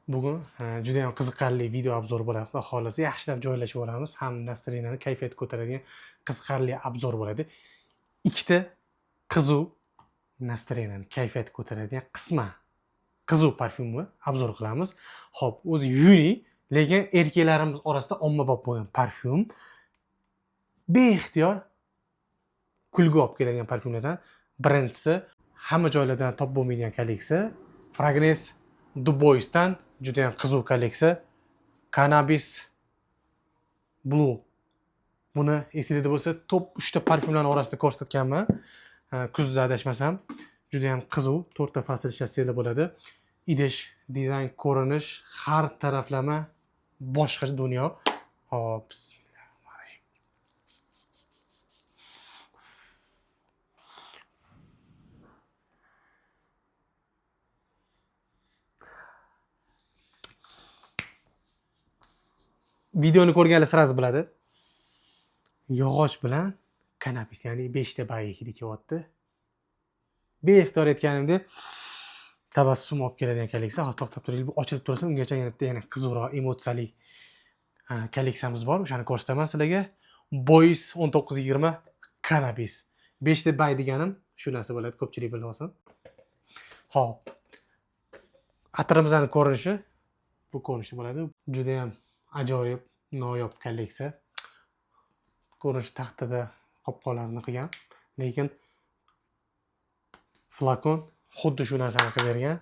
Bugun juda ham qiziqarli video obzor bo'ladi. Xudo xolasa yaxshilab joylashib olamiz. Ham настроениeni kayfiyat ko'taradigan qiziqarli obzor bo'ladi. Ikkita qizuv настроениeni kayfiyat ko'taradigan qisma qizuv parfyumni obzor qilamiz. Xo'p, o'zi yuni, lekin erkaklarimiz orasida ommabop bo'lgan parfyum. Beixtiyor kulgu olib keladigan parfyumlardan birinchisi, hamma joylardan topib bo'lmaydigan kolleksiya Fragrance Du Bois'dan juda ham qizuv kolleksiya Cannabis Blue. Buni esingizda bo'lsa, top 3 ta parfyumlarning orasida ko'rsatganman. Kuzda adashmasam, juda ham qizuv, 4 ta fasl shassiyada bo'ladi. Idish, dizayn, ko'rinish, har taraflama boshqa dunyo. Hop, videoni ko'rganlar sirasi biladi. Yog'och bilan kanabis, ya'ni 5 ta bay hidi kelyapti. Beixtiyor aytganimdek, tabassum olib keladigan kolleksiya. Hozir to'xtab turaylik, bu ochilib tursa, ungacha yana qizuvroq, emotsiyali kolleksiyamiz bor. O'shani ko'rsataman sizlarga. Bois 1920 kanabis. 5 ta bay deganim shu narsa bo'ladi, ko'pchilik bilib olsin. Xo'p. Atirimizning ko'rinishi bu ko'rinishda bo'ladi. Juda ham ajoyib, noyob kolleksiya. Ko'rinish taxtada qopqonlarni qilgan, lekin flakon xuddi shu narsani qilib bergan.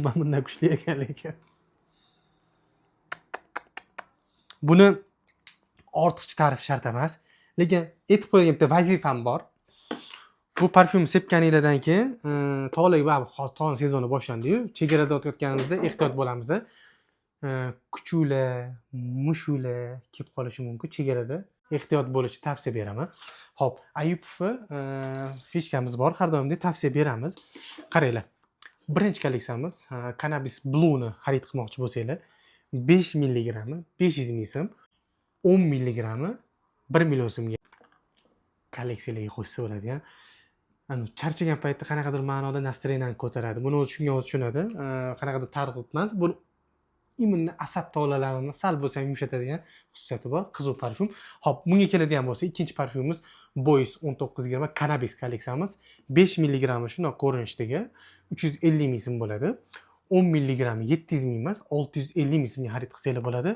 Men bundan kuchli ekan lekin. Buni ortiqcha ta'rif shart emas, lekin aytib qo'ygan bitta vazifam bor. Bu parfyum sepganingizdan keyin tog'lik va tog'ning sezoni boshlandi-yu, chegarada o'tayotganimizda ehtiyot bo'lamiz. Kuchuklar, mushuklar kelib qolishi mumkin. Chegarada ehtiyot bo'lishni tavsiya beraman. Xo'p, Ayupovni fishkamiz bor, har doimdek tavsiya beramiz. Qaranglar. Birinchi kolleksiyamiz Cannabis Blue'ni xarid qilmoqchi bo'lsanglar, 5 mg 500 ming so'm, 10 mg 1 million so'mga kolleksiyalarga qo'shsa bo'ladi. Charchagan paytda qanaqadir ma'noda настроениeni ko'taradi. Buni o'zi shunga o'zi tushunadi. Qanaqadir targ'ib emas, bu immunni asab tolalarini sal bo'lsa ham yumshatadigan xususiyati bor, qizuv parfyum. Xo'p, bunga keladigan bo'lsa, ikkinchi parfyumimiz Bois 1920 Cannabis kolleksiyamiz. 5 mg shunday ko'rinishdagi 350 ming so'm bo'ladi. 10 mg 700 ming emas, 650 ming so'mga xarid qilsanglar bo'ladi.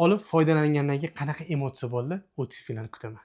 Olib foydalangandan keyin qanaqa emotsiya bo'ldi, o'z fikrlarini kutaman.